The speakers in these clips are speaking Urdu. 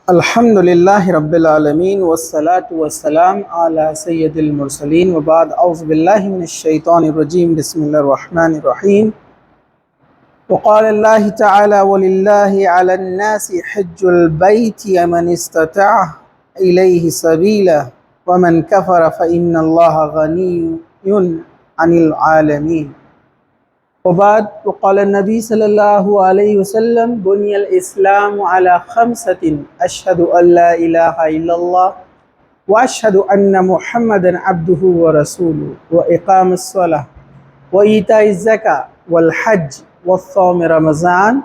الحمدللہ رب العالمین والصلاة والسلام علی سید المرسلین وبعد اعوذ باللہ من الشیطان الرجیم بسم اللہ الرحمن الرحیم وقال اللہ تعالی وللہ علی الناس حج البیت من استطاع الیہ سبیلا ومن کفر فإن اللہ غنی عن العالمین وبعد وقال النبی صلی اللہ علیہ وسلم بنی الاسلام علی خمسۃ اشہد ان لا الہ الا اللہ واشہد ان محمدا عبدہ ورسولہ واقام الصلاۃ وایتاء الزکاۃ والحج وصوم رمضان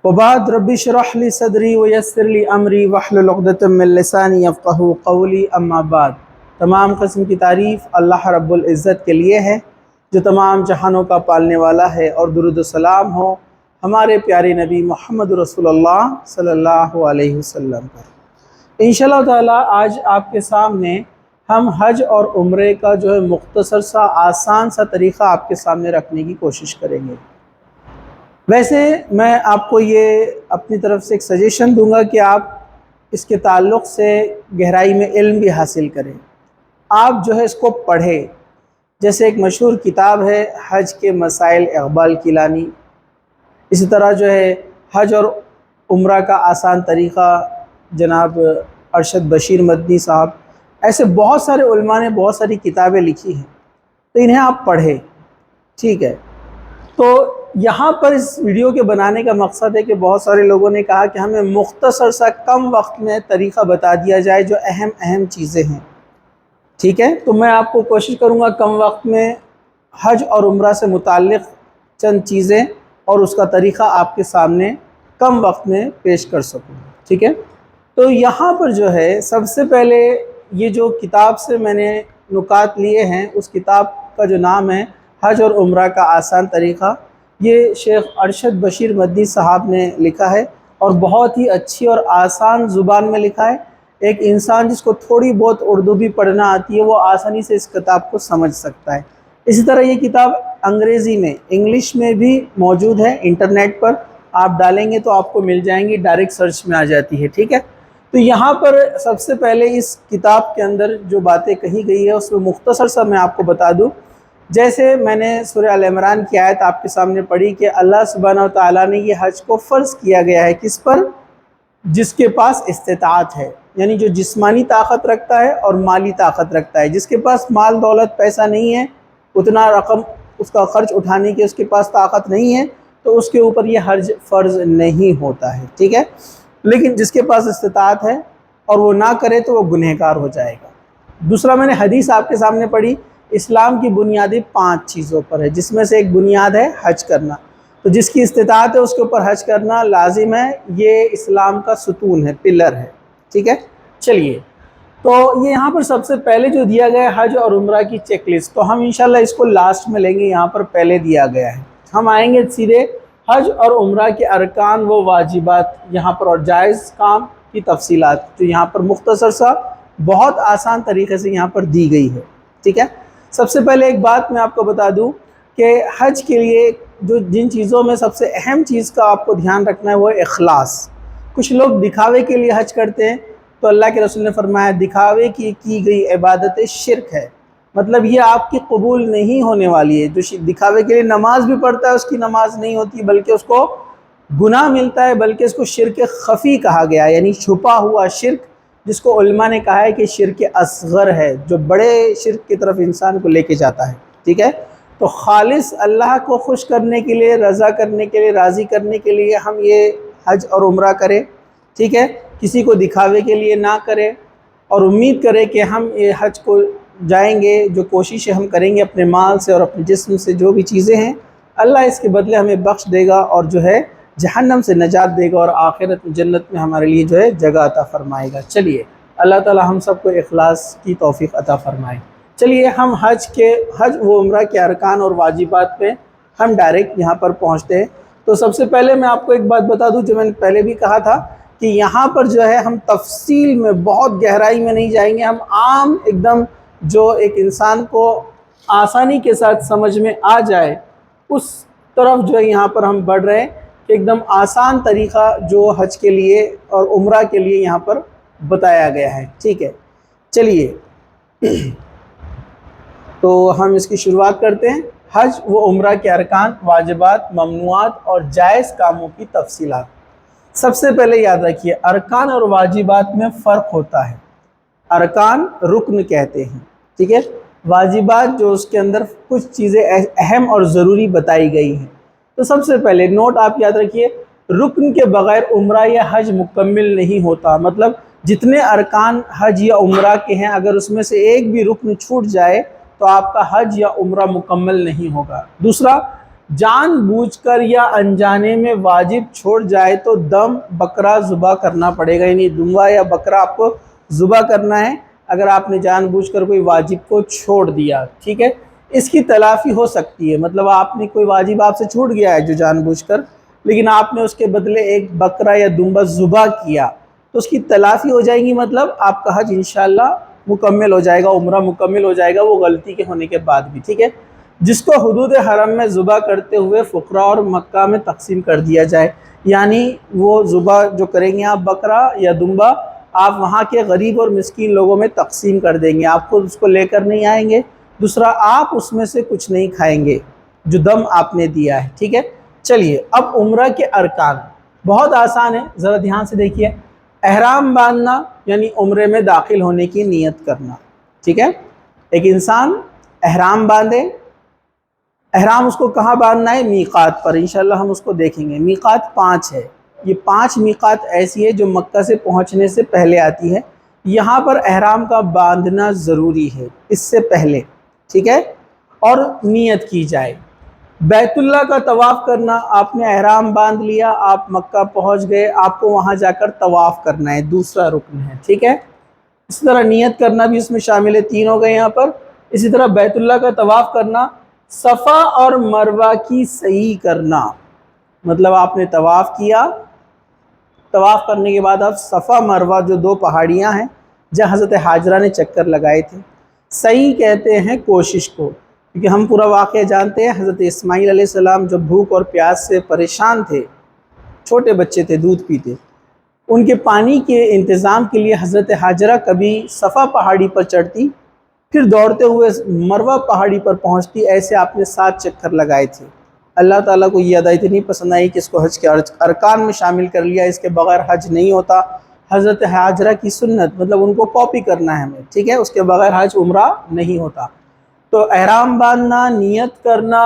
وبعد رب اشرح لی صدری ویسر لی امری واحلل عقدۃ من لسانی یفقہوا قولی اما بعد۔ تمام قسم کی تعریف اللہ رب العزت کے لیے ہے جو تمام جہانوں کا پالنے والا ہے، اور درود و سلام ہو ہمارے پیارے نبی محمد رسول اللہ صلی اللہ علیہ وسلم پر۔ انشاءاللہ تعالی آج آپ کے سامنے ہم حج اور عمرے کا جو ہے مختصر سا آسان سا طریقہ آپ کے سامنے رکھنے کی کوشش کریں گے۔ ویسے میں آپ کو یہ اپنی طرف سے ایک سجیشن دوں گا کہ آپ اس کے تعلق سے گہرائی میں علم بھی حاصل کریں، آپ جو ہے اس کو پڑھیں۔ جیسے ایک مشہور کتاب ہے حج کے مسائل اقبال کیلانی، اسی طرح جو ہے حج اور عمرہ کا آسان طریقہ جناب ارشد بشیر مدنی صاحب، ایسے بہت سارے علماء نے بہت ساری کتابیں لکھی ہیں، تو انہیں آپ پڑھیں، ٹھیک ہے۔ تو یہاں پر اس ویڈیو کے بنانے کا مقصد ہے کہ بہت سارے لوگوں نے کہا کہ ہمیں مختصر سا کم وقت میں طریقہ بتا دیا جائے جو اہم چیزیں ہیں، ٹھیک ہے۔ تو میں آپ کو کوشش کروں گا کم وقت میں حج اور عمرہ سے متعلق چند چیزیں اور اس کا طریقہ آپ کے سامنے کم وقت میں پیش کر سکوں، ٹھیک ہے۔ تو یہاں پر جو ہے سب سے پہلے یہ جو کتاب سے میں نے نکات لیے ہیں، اس کتاب کا جو نام ہے حج اور عمرہ کا آسان طریقہ، یہ شیخ ارشد بشیر مدنی صاحب نے لکھا ہے، اور بہت ہی اچھی اور آسان زبان میں لکھا ہے۔ ایک انسان جس کو تھوڑی بہت اردو بھی پڑھنا آتی ہے وہ آسانی سے اس کتاب کو سمجھ سکتا ہے۔ اسی طرح یہ کتاب انگریزی میں، انگلش میں بھی موجود ہے، انٹرنیٹ پر آپ ڈالیں گے تو آپ کو مل جائیں گی، ڈائریکٹ سرچ میں آ جاتی ہے، ٹھیک ہے۔ تو یہاں پر سب سے پہلے اس کتاب کے اندر جو باتیں کہی گئی ہے اس میں مختصر سا میں آپ کو بتا دوں۔ جیسے میں نے سورہ ال عمران کی آیت آپ کے سامنے پڑھی کہ اللہ سبحانہ و تعالیٰ نے یہ حج کو فرض کیا گیا ہے کس پر؟ جس کے پاس استطاعت ہے، یعنی جو جسمانی طاقت رکھتا ہے اور مالی طاقت رکھتا ہے۔ جس کے پاس مال دولت پیسہ نہیں ہے، اتنا رقم اس کا خرچ اٹھانے کی اس کے پاس طاقت نہیں ہے، تو اس کے اوپر یہ حج فرض نہیں ہوتا ہے، ٹھیک ہے۔ لیکن جس کے پاس استطاعت ہے اور وہ نہ کرے تو وہ گنہگار ہو جائے گا۔ دوسرا میں نے حدیث آپ کے سامنے پڑھی، اسلام کی بنیادی 5 چیزوں پر ہے، جس میں سے ایک بنیاد ہے حج کرنا۔ تو جس کی استطاعت ہے اس کے اوپر حج کرنا لازم ہے، یہ اسلام کا ستون ہے، پلر ہے، ٹھیک ہے۔ چلیے، تو یہ یہاں پر سب سے پہلے جو دیا گیا ہے حج اور عمرہ کی چیک لسٹ، تو ہم انشاءاللہ اس کو لاسٹ میں لیں گے، یہاں پر پہلے دیا گیا ہے۔ ہم آئیں گے سیدھے حج اور عمرہ کے ارکان و واجبات یہاں پر، اور جائز کام کی تفصیلات جو یہاں پر مختصر سا بہت آسان طریقے سے یہاں پر دی گئی ہے، ٹھیک ہے۔ سب سے پہلے ایک بات میں آپ کو بتا دوں کہ حج کے لیے جن چیزوں میں سب سے اہم چیز کا آپ کو دھیان رکھنا ہے وہ ہے اخلاص۔ کچھ لوگ دکھاوے کے لیے حج کرتے ہیں، تو اللہ کے رسول نے فرمایا دکھاوے کی گئی عبادت شرک ہے، مطلب یہ آپ کی قبول نہیں ہونے والی ہے۔ جو دکھاوے کے لیے نماز بھی پڑھتا ہے اس کی نماز نہیں ہوتی، بلکہ اس کو گناہ ملتا ہے، بلکہ اس کو شرک خفی کہا گیا ہے، یعنی چھپا ہوا شرک، جس کو علماء نے کہا ہے کہ شرک اصغر ہے، جو بڑے شرک کی طرف انسان کو لے کے جاتا ہے، ٹھیک ہے۔ تو خالص اللہ کو خوش کرنے کے لیے، رضا کرنے کے لیے، راضی کرنے کے لیے ہم یہ حج اور عمرہ کریں، ٹھیک ہے۔ کسی کو دکھاوے کے لیے نہ کرے، اور امید کرے کہ ہم یہ حج کو جائیں گے، جو کوششیں ہم کریں گے اپنے مال سے اور اپنے جسم سے، جو بھی چیزیں ہیں اللہ اس کے بدلے ہمیں بخش دے گا، اور جو ہے جہنم سے نجات دے گا، اور آخرت جنت میں ہمارے لیے جو ہے جگہ عطا فرمائے گا۔ چلیے، اللہ تعالی ہم سب کو اخلاص کی توفیق عطا فرمائے۔ چلیے، ہم حج و عمرہ کے ارکان اور واجبات پہ ہم ڈائریکٹ یہاں پر پہنچتے ہیں۔ تو سب سے پہلے میں آپ کو ایک بات بتا دوں جو میں نے پہلے بھی کہا تھا کہ یہاں پر جو ہے ہم تفصیل میں بہت گہرائی میں نہیں جائیں گے، ہم عام ایک دم جو ایک انسان کو آسانی کے ساتھ سمجھ میں آ جائے اس طرف جو ہے یہاں پر ہم بڑھ رہے ہیں، کہ ایک دم آسان طریقہ جو حج کے لیے اور عمرہ کے لیے یہاں پر بتایا گیا ہے، ٹھیک ہے۔ چلیے تو ہم اس کی شروعات کرتے ہیں۔ حج و عمرہ کے ارکان، واجبات، ممنوعات اور جائز کاموں کی تفصیلات۔ سب سے پہلے یاد رکھیے ارکان اور واجبات میں فرق ہوتا ہے۔ ارکان رکن کہتے ہیں، ٹھیک ہے، واجبات جو اس کے اندر کچھ چیزیں اہم اور ضروری بتائی گئی ہیں۔ تو سب سے پہلے نوٹ آپ یاد رکھیے، رکن کے بغیر عمرہ یا حج مکمل نہیں ہوتا۔ مطلب جتنے ارکان حج یا عمرہ کے ہیں، اگر اس میں سے ایک بھی رکن چھوٹ جائے تو آپ کا حج یا عمرہ مکمل نہیں ہوگا۔ دوسرا، جان بوجھ کر یا انجانے میں واجب چھوڑ جائے تو دم بکرا ذبح کرنا پڑے گا، یعنی دمبا یا بکرا آپ کو ذبح کرنا ہے اگر آپ نے جان بوجھ کر کوئی واجب کو چھوڑ دیا، ٹھیک ہے۔ اس کی تلافی ہو سکتی ہے، مطلب آپ نے کوئی واجب آپ سے چھوٹ گیا ہے جو جان بوجھ کر، لیکن آپ نے اس کے بدلے ایک بکرا یا دمبا ذبح کیا تو اس کی تلافی ہو جائے گی، مطلب آپ کا حج انشاءاللہ مکمل ہو جائے گا، عمرہ مکمل ہو جائے گا، وہ غلطی کے ہونے کے بعد بھی، ٹھیک ہے۔ جس کو حدود حرم میں ذبح کرتے ہوئے فقراء اور مکہ میں تقسیم کر دیا جائے، یعنی وہ ذبح جو کریں گے آپ بکرا یا دمبا، آپ وہاں کے غریب اور مسکین لوگوں میں تقسیم کر دیں گے، آپ خود اس کو لے کر نہیں آئیں گے۔ دوسرا، آپ اس میں سے کچھ نہیں کھائیں گے جو دم آپ نے دیا ہے، ٹھیک ہے۔ چلیے اب عمرہ کے ارکان بہت آسان ہے، ذرا دھیان سے دیکھیے۔ احرام باندھنا یعنی عمرے میں داخل ہونے کی نیت کرنا، ٹھیک ہے۔ ایک انسان احرام باندھے، احرام اس کو کہاں باندھنا ہے؟ میقات پر، انشاءاللہ ہم اس کو دیکھیں گے۔ میقات 5 ہے، یہ 5 میقات ایسی ہے جو مکہ سے پہنچنے سے پہلے آتی ہے، یہاں پر احرام کا باندھنا ضروری ہے اس سے پہلے، ٹھیک ہے، اور نیت کی جائے۔ بیت اللہ کا طواف کرنا، آپ نے احرام باندھ لیا، آپ مکہ پہنچ گئے، آپ کو وہاں جا کر طواف کرنا ہے، دوسرا رکن ہے، ٹھیک ہے۔ اسی طرح نیت کرنا بھی اس میں شامل ہے، 3 ہو گئے یہاں پر۔ اسی طرح بیت اللہ کا طواف کرنا، صفا اور مروہ کی سعی کرنا، مطلب آپ نے طواف کیا، طواف کرنے کے بعد آپ صفا مروہ جو 2 پہاڑیاں ہیں جہاں حضرت حاجرہ نے چکر لگائے تھے، سعی کہتے ہیں کوشش کو، کیونکہ ہم پورا واقعہ جانتے ہیں۔ حضرت اسماعیل علیہ السلام جب بھوک اور پیاس سے پریشان تھے، چھوٹے بچے تھے، دودھ پیتے، ان کے پانی کے انتظام کے لیے حضرت حاجرہ کبھی صفا پہاڑی پر چڑھتی، پھر دوڑتے ہوئے مروہ پہاڑی پر پہنچتی، ایسے آپ نے 7 چکر لگائے تھے۔ اللہ تعالیٰ کو یہ ادا اتنی پسند آئی کہ اس کو حج کے ارکان میں شامل کر لیا، اس کے بغیر حج نہیں ہوتا۔ حضرت حاجرہ کی سنت، مطلب ان کو کاپی کرنا ہے ہمیں، ٹھیک ہے، اس کے بغیر حج عمرہ نہیں ہوتا۔ تو احرام باندھنا، نیت کرنا،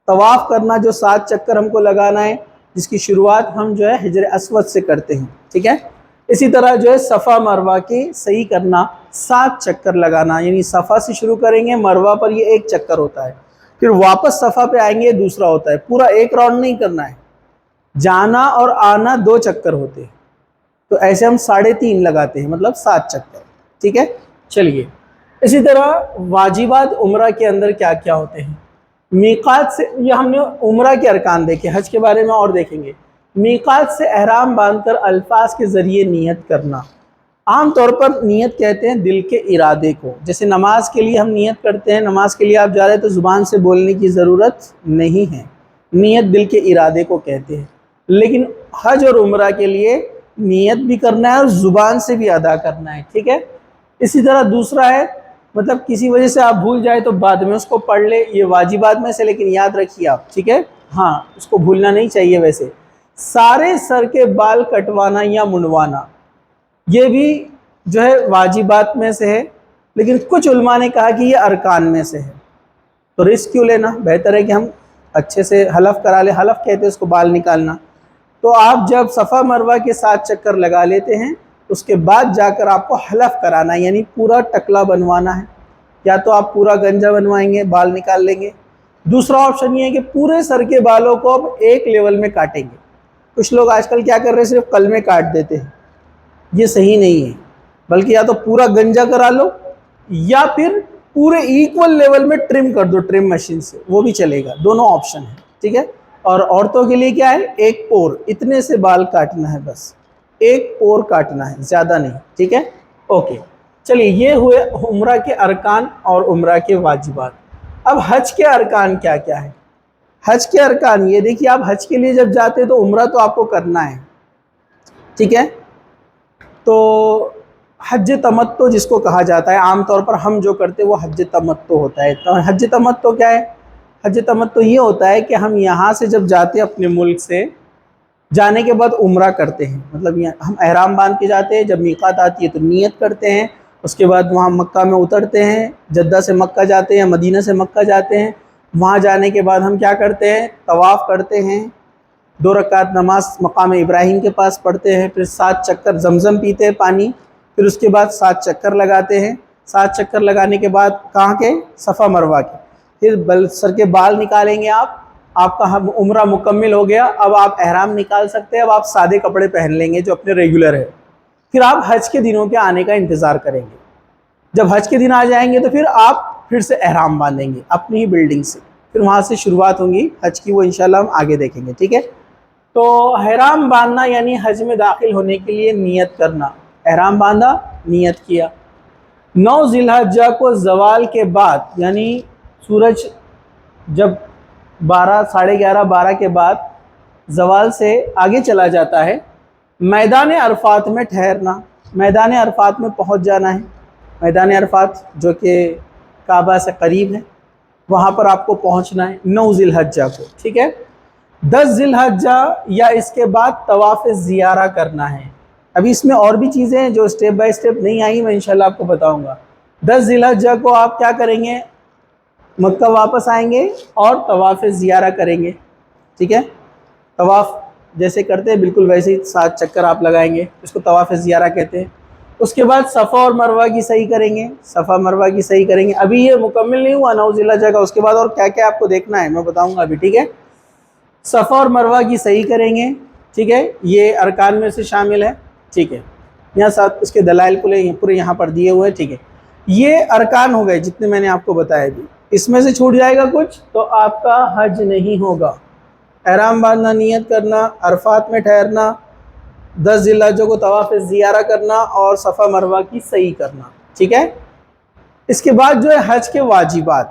طواف کرنا جو 7 چکر ہم کو لگانا ہے، جس کی شروعات ہم جو ہے حجر اسود سے کرتے ہیں، ٹھیک ہے۔ اسی طرح جو ہے صفا مروہ کی صحیح کرنا، 7 چکر لگانا، یعنی صفا سے شروع کریں گے، مروہ پر یہ 1 چکر ہوتا ہے، پھر واپس صفا پہ آئیں گے، دوسرا ہوتا ہے، پورا 1 راؤنڈ نہیں کرنا ہے، جانا اور آنا 2 چکر ہوتے ہیں، تو ایسے ہم 3.5 لگاتے ہیں، مطلب 7 چکر، ٹھیک ہے۔ چلیے اسی طرح واجبات عمرہ کے اندر کیا کیا ہوتے ہیں۔ میقات سے، یہ ہم نے عمرہ کے ارکان دیکھے، حج کے بارے میں اور دیکھیں گے۔ میقات سے احرام باندھ کر الفاظ کے ذریعے نیت کرنا، عام طور پر نیت کہتے ہیں دل کے ارادے کو، جیسے نماز کے لیے ہم نیت کرتے ہیں، نماز کے لیے آپ جا رہے ہیں تو زبان سے بولنے کی ضرورت نہیں ہے، نیت دل کے ارادے کو کہتے ہیں۔ لیکن حج اور عمرہ کے لیے نیت بھی کرنا ہے اور زبان سے بھی ادا کرنا ہے، ٹھیک ہے۔ اسی طرح دوسرا ہے، مطلب کسی وجہ سے آپ بھول جائے تو بعد میں اس کو پڑھ لے، یہ واجبات میں سے، لیکن یاد رکھیے آپ، ٹھیک ہے، ہاں اس کو بھولنا نہیں چاہیے۔ ویسے سارے سر کے بال کٹوانا یا منڈوانا، یہ بھی جو ہے واجبات میں سے ہے، لیکن کچھ علماء نے کہا کہ یہ ارکان میں سے ہے، تو رسک کیوں لینا، بہتر ہے کہ ہم اچھے سے حلف کرا لیں، حلف کہتے ہیں اس کو بال نکالنا۔ تو آپ جب صفا مروہ کے 7 چکر لگا لیتے ہیں، اس کے بعد جا کر آپ کو حلف کرانا ہے، یعنی پورا ٹکلا بنوانا ہے، یا تو آپ پورا گنجا بنوائیں گے، بال نکال لیں گے۔ دوسرا آپشن یہ ہے کہ پورے سر کے بالوں کو اب ایک لیول میں کاٹیں گے۔ کچھ لوگ آج کل کیا کر رہے ہیں، صرف قلمیں کاٹ دیتے ہیں، یہ صحیح نہیں ہے، بلکہ یا تو پورا گنجا کرا لو یا پھر پورے ایکول لیول میں ٹرم کر دو، ٹرم مشین سے، وہ بھی چلے گا، دونوں آپشن ہیں، ٹھیک ہے۔ اور عورتوں کے لیے کیا ہے، 1 پور، اتنے سے بال کاٹنا ہے، بس 1 پور کاٹنا ہے، زیادہ نہیں، ٹھیک ہے، اوکے۔ چلیے یہ ہوئے عمرہ کے ارکان اور عمرہ کے واجبات۔ اب حج کے ارکان کیا کیا ہے۔ حج کے ارکان یہ دیکھیے، آپ حج کے لیے جب جاتے ہیں تو عمرہ تو آپ کو کرنا ہے، ٹھیک ہے؟ تو حج تمتع جس کو کہا جاتا ہے، عام طور پر ہم جو کرتے ہیں وہ حج تمتع ہوتا ہے۔ تو حج تمتع کیا ہے؟ حج تمتع یہ ہوتا ہے کہ ہم یہاں سے جب جاتے ہیں اپنے ملک سے، جانے کے بعد عمرہ کرتے ہیں، مطلب ہم احرام باندھ کے جاتے ہیں، جب میقات آتی ہے تو نیت کرتے ہیں، اس کے بعد وہاں مکہ میں اترتے ہیں، جدہ سے مکہ جاتے ہیں، مدینہ سے مکہ جاتے ہیں، وہاں جانے کے بعد ہم کیا کرتے ہیں؟ طواف کرتے ہیں، 2 رکعت نماز مقام ابراہیم کے پاس پڑھتے ہیں، پھر 7 چکر زمزم پیتے ہیں پانی، پھر اس کے بعد 7 چکر لگاتے ہیں، 7 چکر لگانے کے بعد کہاں کے؟ صفا مروہ کے، پھر سر کے بال نکالیں گے آپ کا عمرہ مکمل ہو گیا۔ اب آپ احرام نکال سکتے ہیں، اب آپ سادے کپڑے پہن لیں گے جو اپنے ریگولر ہے، پھر آپ حج کے دنوں کے آنے کا انتظار کریں گے۔ جب حج کے دن آ جائیں گے تو پھر آپ پھر سے احرام باندھیں گے اپنی ہی بلڈنگ سے، پھر وہاں سے شروعات ہوں گی حج کی، وہ انشاءاللہ ہم آگے دیکھیں گے، ٹھیک ہے؟ تو احرام باندھنا یعنی حج میں داخل ہونے کے لیے نیت کرنا، احرام باندھا، نیت کیا۔ 9 ذی الحجہ کو زوال کے بعد، یعنی سورج جب 12 ساڑھے 11 12 کے بعد زوال سے آگے چلا جاتا ہے، میدان عرفات میں ٹھہرنا، میدان عرفات میں پہنچ جانا ہے۔ میدان عرفات جو کہ کعبہ سے قریب ہے، وہاں پر آپ کو پہنچنا ہے 9 ذی الحجہ کو، ٹھیک ہے؟ 10 ذی الحجہ یا اس کے بعد طواف زیارہ کرنا ہے۔ ابھی اس میں اور بھی چیزیں ہیں جو سٹیپ بائی سٹیپ نہیں آئی، میں انشاءاللہ آپ کو بتاؤں گا۔ 10 ذی الحجہ کو آپ کیا کریں گے؟ مکہ واپس آئیں گے اور طواف زیارہ کریں گے، ٹھیک ہے؟ طواف جیسے کرتے ہیں بالکل ویسے ہی 7 چکر آپ لگائیں گے، اس کو طواف زیارہ کہتے ہیں۔ اس کے بعد صفا اور مروہ کی صحیح کریں گے، صفا مروہ کی صحیح کریں گے۔ ابھی یہ مکمل نہیں ہوا 9 ذی الحجہ کا، اس کے بعد اور کیا کیا آپ کو دیکھنا ہے میں بتاؤں گا ابھی، ٹھیک ہے؟ صفا اور مروہ کی صحیح کریں گے، ٹھیک ہے؟ یہ ارکان میں سے شامل ہے، ٹھیک ہے؟ یہاں ساتھ اس کے دلائل پورے یہاں پر دیے ہوئے ہیں، ٹھیک ہے؟ یہ ارکان ہو گئے جتنے میں نے آپ کو بتایا بھی، اس میں سے چھوٹ جائے گا کچھ تو آپ کا حج نہیں ہوگا۔ احرام باندھنا، نیت کرنا، عرفات میں ٹھہرنا، 10 ذی الحجہ کو طواف زیارہ کرنا اور صفا مروہ کی صحیح کرنا، ٹھیک ہے؟ اس کے بعد جو ہے حج کے واجبات،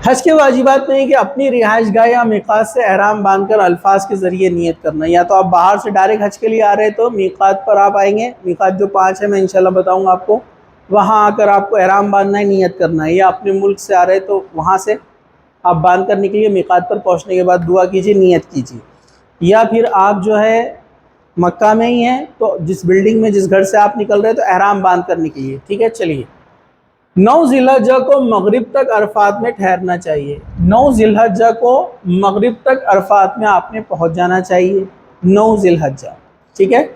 حج کے واجبات میں کہ اپنی رہائش گاہ یا میقات سے احرام باندھ کر الفاظ کے ذریعے نیت کرنا، یا تو آپ باہر سے ڈائریکٹ حج کے لیے آ رہے ہیں تو میقات پر آپ آئیں گے، میقات جو 5 ہے میں انشاءاللہ بتاؤں گا آپ کو، وہاں آ کر آپ کو احرام باندھنا ہے، نیت کرنا ہے، یا اپنے ملک سے آ رہے تو وہاں سے آپ باندھ کر نکلیے، میقات پر پہنچنے کے بعد دعا کیجیے، نیت کیجیے، یا پھر آپ جو ہے مکہ میں ہی ہیں تو جس بلڈنگ میں جس گھر سے آپ نکل رہے ہیں تو احرام باندھ کر نکلیے، ٹھیک ہے؟ چلیے 9 ذی الحجہ کو مغرب تک عرفات میں ٹھہرنا چاہیے، 9 ذی الحجہ کو مغرب تک عرفات میں آپ نے پہنچ جانا چاہیے، 9 ذی الحجہ، ٹھیک ہے؟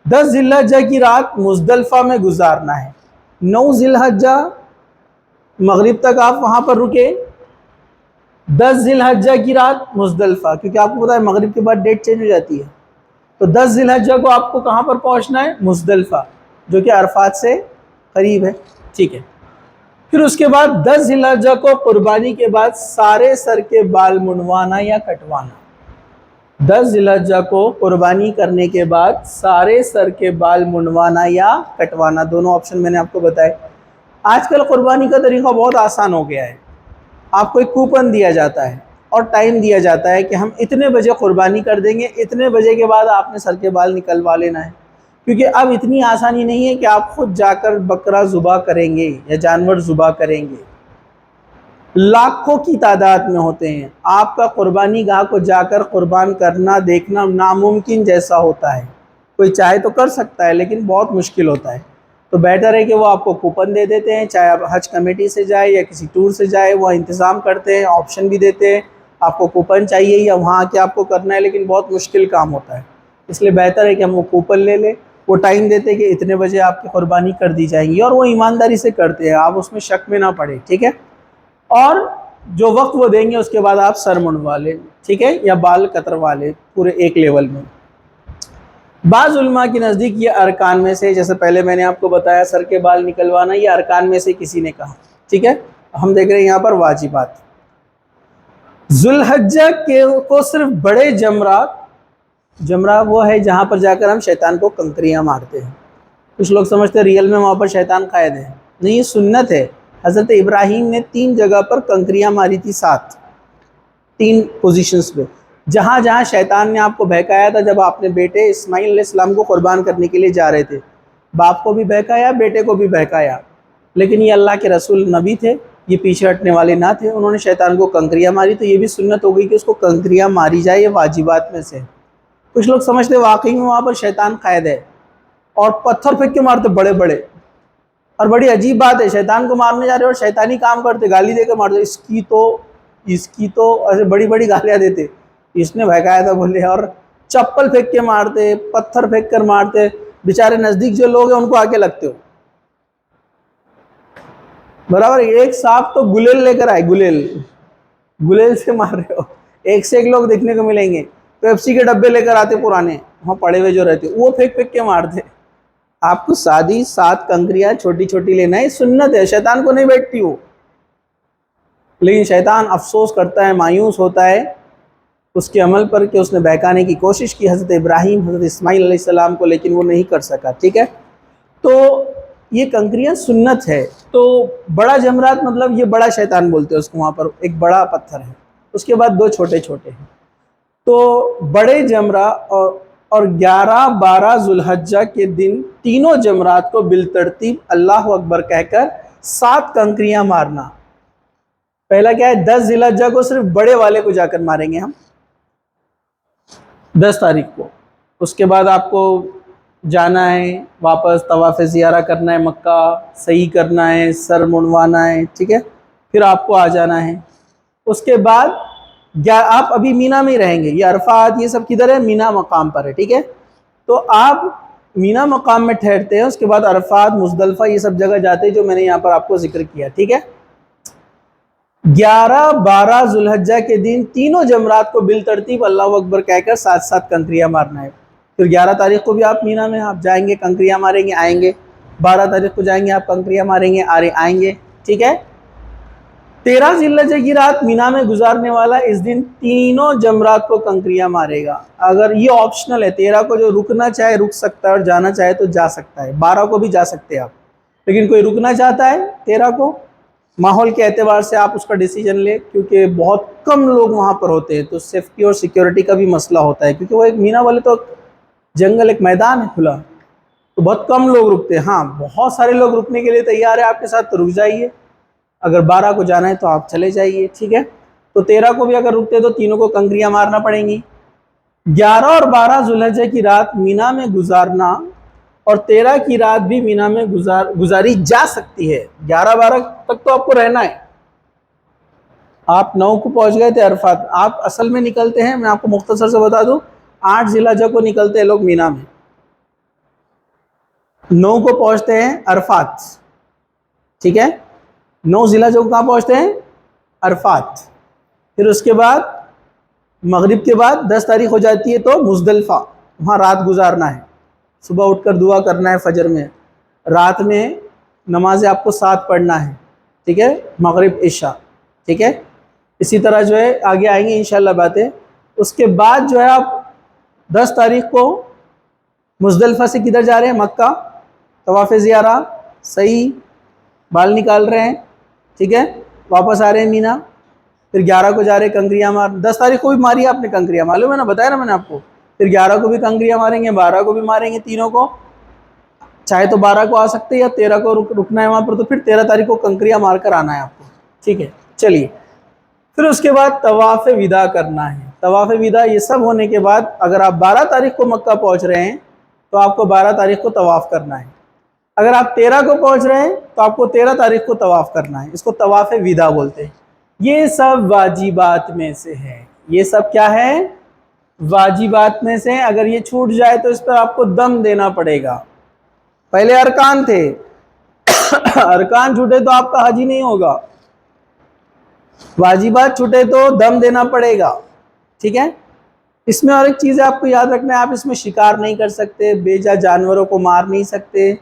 10 ذی الحجہ کی رات مزدلفہ میں گزارنا ہے، 9 ذی الحجہ مغرب تک آپ وہاں پر رکے، 10 ذی الحجہ کی رات مزدلفہ، کیونکہ آپ کو پتا ہے مغرب کے بعد ڈیٹ چینج ہو جاتی ہے، تو 10 ذی الحجہ کو آپ کو کہاں پر پہنچنا ہے؟ مزدلفہ، جو کہ عرفات سے قریب ہے، ٹھیک ہے؟ پھر اس کے بعد 10 ذی الحجہ کو قربانی کے بعد سارے سر کے بال منڈوانا یا کٹوانا، 10 ذی الحجہ کو قربانی کرنے کے بعد سارے سر کے بال منڈوانا یا کٹوانا، دونوں آپشن میں نے آپ کو بتائے۔ آج کل قربانی کا طریقہ بہت آسان ہو گیا ہے، آپ کو ایک کوپن دیا جاتا ہے اور ٹائم دیا جاتا ہے کہ ہم اتنے بجے قربانی کر دیں گے، اتنے بجے کے بعد آپ نے سر کے بال نکلوا لینا ہے، کیونکہ اب اتنی آسانی نہیں ہے کہ آپ خود جا کر بکرا ذبح کریں گے یا جانور ذبح کریں گے، لاکھوں کی تعداد میں ہوتے ہیں، آپ کا قربانی گاہ کو جا کر قربان کرنا دیکھنا ناممکن جیسا ہوتا ہے، کوئی چاہے تو کر سکتا ہے لیکن بہت مشکل ہوتا ہے، تو بیٹر ہے کہ وہ آپ کو کوپن دے دیتے ہیں، چاہے آپ حج کمیٹی سے جائے یا کسی ٹور سے جائے، وہ انتظام کرتے ہیں، آپشن بھی دیتے ہیں، آپ کو کوپن چاہیے یا وہاں آ کے آپ کو کرنا ہے، لیکن بہت مشکل کام ہوتا ہے، اس لیے بہتر ہے کہ ہم وہ کوپن لے لیں، وہ ٹائم دیتے ہیں کہ اتنے بجے آپ کی قربانی کر دی جائیں گی، اور وہ ایمانداری سے کرتے ہیں، آپ اس میں شک میں نہ پڑے، ٹھیک ہے؟ اور جو وقت وہ دیں گے اس کے بعد آپ سر منڈوا لیں، ٹھیک ہے؟ یا بال کتروا لیں پورے ایک لیول میں۔ بعض علماء کے نزدیک یہ ارکان میں سے، جیسے پہلے میں نے آپ کو بتایا سر کے بال نکلوانا، یہ ارکان میں سے کسی نے کہا، ٹھیک ہے؟ ہم دیکھ رہے ہیں یہاں پر واجبات۔ ذو الحجہ کو صرف بڑے جمرہ وہ ہے جہاں پر جا کر ہم شیطان کو کنکریاں مارتے ہیں، کچھ لوگ سمجھتے ہیں ریئل میں وہاں پر شیطان قائد ہے، نہیں، یہ سنت ہے، حضرت ابراہیم نے 3 جگہ پر کنکریاں ماری تھی، 7 3 پوزیشنز پہ، جہاں جہاں شیطان نے آپ کو بہکایا تھا جب آپ نے بیٹے اسماعیل علیہ السلام کو قربان کرنے کے لیے جا رہے تھے، باپ کو بھی بہکایا، بیٹے کو بھی بہکایا، لیکن یہ اللہ کے رسول نبی تھے، یہ پیچھے ہٹنے والے نہ تھے، انہوں نے شیطان کو کنکریاں ماری، تو یہ بھی سنت ہو گئی کہ اس کو کنکریاں ماری جائے، یہ واجبات میں سے۔ کچھ لوگ سمجھتے واقعی میں وہاں پر شیطان قید ہے اور پتھر پھینک کے مارتے بڑے بڑے، اور بڑی عجیب بات ہے، شیطان کو مارنے جا رہے اور شیطانی کام کرتے، گالی دے کے مارتے، اس کی تو ایسے بڑی بڑی گالیاں دیتے، اس نے بہکایا تھا بولے، اور چپل پھینک کے مارتے، پتھر پھینک کر مارتے، بیچارے نزدیک جو لوگ ہیں ان کو آ کے لگتے ہو برابر۔ ایک صاحب تو گلیل لے کر آئے، گلیل سے مار رہے ہو، ایک سے ایک لوگ دیکھنے کو ملیں گے، پیپسی کے ڈبے لے کر آتے پرانے وہاں پڑے ہوئے جو رہتے، وہ پھینک پھینک کے مارتے۔ آپ کو سادی 7 کنکریاں چھوٹی چھوٹی لینا ہے، سنت ہے، شیطان کو نہیں بیٹھتی وہ، لیکن شیطان افسوس کرتا ہے، مایوس ہوتا ہے اس کے عمل پر کہ اس نے بہکانے کی کوشش کی حضرت ابراہیم، حضرت اسماعیل علیہ السلام کو، لیکن وہ نہیں کر سکا، ٹھیک ہے۔ تو یہ کنکریاں سنت ہے۔ تو بڑا جمرات مطلب یہ بڑا شیطان بولتے ہیں اس کو، وہاں پر ایک بڑا پتھر ہے، اس کے بعد 2 چھوٹے چھوٹے ہیں۔ تو بڑے جمرہ اور 11-12 ذوالحجہ کے دن تینوں جمرات کو بالترتیب اللہ اکبر کہہ کر 7 کنکریاں مارنا۔ پہلا کیا ہے، 10 ذی الحجہ کو صرف بڑے والے کو جا کر ماریں گے ہم 10 تاریخ کو، اس کے بعد آپ کو جانا ہے واپس، طواف زیارہ کرنا ہے، مکہ صحیح کرنا ہے، سر منڈوانا ہے، ٹھیک ہے، پھر آپ کو آ جانا ہے۔ اس کے بعد آپ ابھی مینا میں رہیں گے، یہ عرفات یہ سب کدھر ہے، مینا مقام پر ہے، ٹھیک ہے۔ تو آپ مینا مقام میں ٹھہرتے ہیں، اس کے بعد عرفات، مزدلفہ یہ سب جگہ جاتے ہیں جو میں نے یہاں پر آپ کو ذکر کیا، ٹھیک ہے۔ 11-12 ذوالحجہ کے دن تینوں جمرات کو بالترتیب اللہ اکبر کہہ کر 7 کنکریاں مارنا ہے۔ پھر 11 تاریخ کو بھی آپ مینا میں آپ جائیں گے، کنکریاں ماریں گے، آئیں گے۔ 12 تاریخ کو جائیں گے آپ، کنکریاں ماریں گے، آئیں گے، ٹھیک ہے۔ 13 ذی الحجہ کی رات مینا میں گزارنے والا اس دن تینوں جمرات کو کنکریاں مارے گا۔ اگر یہ آپشنل ہے، 13 کو جو رکنا چاہے رک سکتا ہے اور جانا چاہے تو جا سکتا ہے، 12 کو بھی جا سکتے ہیں آپ، لیکن کوئی رکنا چاہتا ہے 13 کو، ماحول کے اعتبار سے آپ اس کا ڈیسیجن لیں، کیونکہ بہت کم لوگ وہاں پر ہوتے ہیں تو سیفٹی اور سیکیورٹی کا بھی مسئلہ ہوتا ہے، کیونکہ وہ ایک مینا والے تو جنگل، ایک میدان ہے کھلا، تو بہت کم لوگ رکتے ہیں۔ ہاں بہت سارے لوگ رکنے کے لیے تیار ہیں آپ کے ساتھ تو رک جائیے، اگر 12 کو جانا ہے تو آپ چلے جائیے، ٹھیک ہے۔ تو 13 کو بھی اگر رکتے تو تینوں کو کنکریاں مارنا پڑیں گی۔ 11 اور 12 ذوالحجہ کی رات مینا میں گزارنا، اور 13 کی رات بھی مینا میں گزاری جا سکتی ہے، 11-12 تک تو آپ کو رہنا ہے۔ آپ 9 کو پہنچ گئے تھے عرفات، آپ اصل میں نکلتے ہیں، میں آپ کو مختصر سے بتا دوں، 8 ذی الحجہ کو نکلتے ہیں لوگ مینا میں، 9 کو پہنچتے ہیں عرفات، ٹھیک ہے۔ 9 ذی الحجہ کو کہاں پہنچتے ہیں، عرفات۔ پھر اس کے بعد مغرب کے بعد 10 تاریخ ہو جاتی ہے تو مزدلفہ، وہاں رات گزارنا ہے، صبح اٹھ کر دعا کرنا ہے فجر میں، رات میں نماز آپ کو 7 پڑھنا ہے، ٹھیک ہے، مغرب عشاء، ٹھیک ہے۔ اسی طرح جو ہے آگے آئیں گے انشاءاللہ باتیں۔ اس کے بعد جو ہے آپ 10 تاریخ کو مزدلفہ سے کدھر جا رہے ہیں، مکہ، طواف زیارہ، صحیح، بال نکال رہے ہیں، ٹھیک ہے، واپس آ رہے ہیں مینا۔ پھر 11 کو جا رہے ہیں کنکریاں مار، 10 تاریخ کو بھی ماری آپ نے کنکریاں، معلوم ہے نا، بتایا نا میں نے آپ کو۔ پھر 11 کو بھی کنکریاں ماریں گے، 12 کو بھی ماریں گے، تینوں کو، چاہے تو 12 کو آ سکتے یا 13 کو رکنا ہے وہاں پر، تو پھر 13 تاریخ کو کنکریاں مار کر آنا ہے آپ کو، ٹھیک ہے۔ چلیے، پھر اس کے بعد طواف وداع کرنا ہے۔ طواف وداع یہ سب ہونے کے بعد اگر آپ 12 تاریخ کو مکہ پہنچ رہے ہیں تو آپ کو 12 تاریخ کو طواف کرنا ہے، اگر آپ 13 کو پہنچ رہے ہیں تو آپ کو 13 تاریخ کو طواف کرنا ہے، اس کو طواف وداع بولتے ہیں۔ یہ سب واجبات میں سے ہے، یہ سب کیا ہے، واجبات میں سے۔ اگر یہ چھوٹ جائے تو اس پر آپ کو دم دینا پڑے گا۔ پہلے ارکان تھے، ارکان چھوٹے تو آپ کا حج ہی نہیں ہوگا، واجبات چھوٹے تو دم دینا پڑے گا، ٹھیک ہے۔ اس میں اور ایک چیز آپ کو یاد رکھنا ہے، آپ اس میں شکار نہیں کر سکتے، بے جا جانوروں کو مار نہیں سکتے،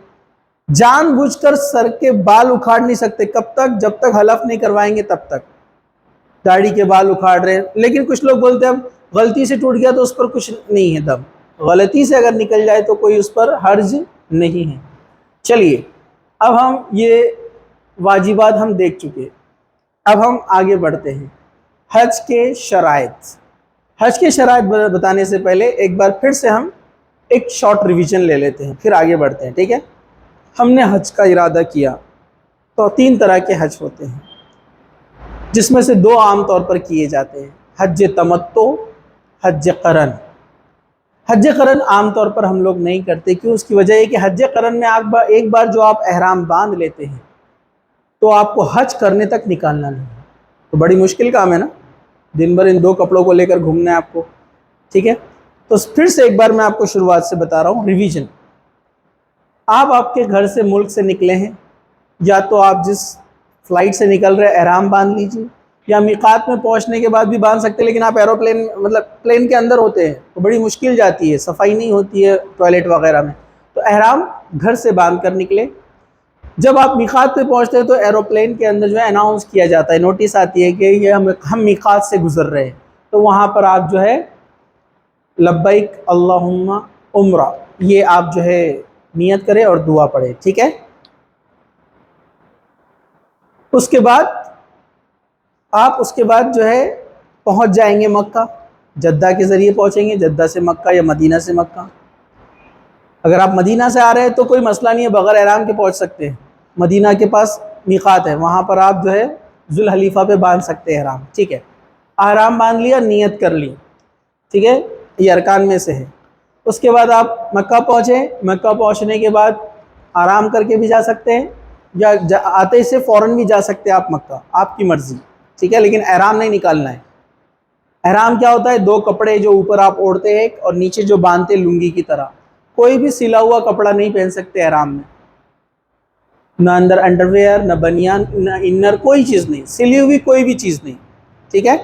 جان بوجھ کر سر کے بال اکھاڑ نہیں سکتے، کب تک، جب تک حلف نہیں کروائیں گے تب تک۔ داڑھی کے بال اکھاڑ رہے ہیں، لیکن کچھ لوگ بولتے ہیں اب غلطی سے ٹوٹ گیا تو اس پر کچھ نہیں ہے دم، غلطی سے اگر نکل جائے تو کوئی اس پر حرج نہیں ہے۔ چلیے، اب ہم یہ واجبات ہم دیکھ چکے، اب ہم آگے بڑھتے ہیں۔ حج کے شرائط، حج کے شرائط بتانے سے پہلے ایک بار پھر سے ہم ایک شارٹ ریویژن لے لیتے ہیں، پھر آگے بڑھتے ہیں، ٹھیک ہے؟ ہم نے حج کا ارادہ کیا تو 3 طرح کے حج ہوتے ہیں، جس میں سے 2 عام طور پر کیے جاتے ہیں، حج تمتع، حج قرن۔ حج قرن عام طور پر ہم لوگ نہیں کرتے، کیوں؟ اس کی وجہ یہ کہ حج قرن میں ایک بار جو آپ احرام باندھ لیتے ہیں تو آپ کو حج کرنے تک نکالنا نہیں ہے، تو بڑی مشکل کام ہے نا، دن بھر ان 2 کپڑوں کو لے کر گھومنا ہے آپ کو، ٹھیک ہے؟ تو پھر سے ایک بار میں آپ کو شروعات سے بتا رہا ہوں، ریویژن۔ آپ کے گھر سے، ملک سے نکلے ہیں، یا تو آپ جس فلائٹ سے نکل رہے احرام باندھ لیجیے، یا میقات میں پہنچنے کے بعد بھی باندھ سکتے ہیں، لیکن آپ ایروپلین مطلب پلین کے اندر ہوتے ہیں تو بڑی مشکل جاتی ہے، صفائی نہیں ہوتی ہے ٹوائلٹ وغیرہ میں، تو احرام گھر سے باندھ کر نکلے۔ جب آپ میقات پہ پہنچتے ہیں تو ایروپلین کے اندر جو ہے اناؤنس کیا جاتا ہے، نوٹس آتی ہے کہ یہ ہم میقات سے گزر رہے ہیں، تو وہاں پر آپ جو ہے لبیک اللہم عمرہ، یہ آپ جو ہے نیت کریں اور دعا پڑھیں، ٹھیک ہے؟ اس کے بعد جو ہے پہنچ جائیں گے مکہ، جدہ کے ذریعے پہنچیں گے، جدہ سے مکہ یا مدینہ سے مکہ۔ اگر آپ مدینہ سے آ رہے ہیں تو کوئی مسئلہ نہیں ہے، بغیر احرام کے پہنچ سکتے ہیں، مدینہ کے پاس میقات ہے، وہاں پر آپ جو ہے ذوالحلیفہ پہ باندھ سکتے ہیں احرام، ٹھیک ہے؟ احرام باندھ لیا، نیت کر لی، ٹھیک ہے؟ یہ ارکان میں سے ہے۔ اس کے بعد آپ مکہ پہنچے، مکہ پہنچنے کے بعد آرام کر کے بھی جا سکتے ہیں، یا آتے سے فوراً بھی جا سکتے ہیں آپ مکہ، آپ کی مرضی، ٹھیک ہے؟ لیکن احرام نہیں نکالنا ہے۔ احرام کیا ہوتا ہے؟ 2 کپڑے جو اوپر آپ اوڑھتے ہیں اور نیچے جو باندھتے لنگی کی طرح، کوئی بھی سلا ہوا کپڑا نہیں پہن سکتے احرام میں، نہ اندر انڈر ویئر، نہ بنیان، نہ انر، کوئی چیز نہیں، سلی ہوئی کوئی بھی چیز نہیں، ٹھیک ہے؟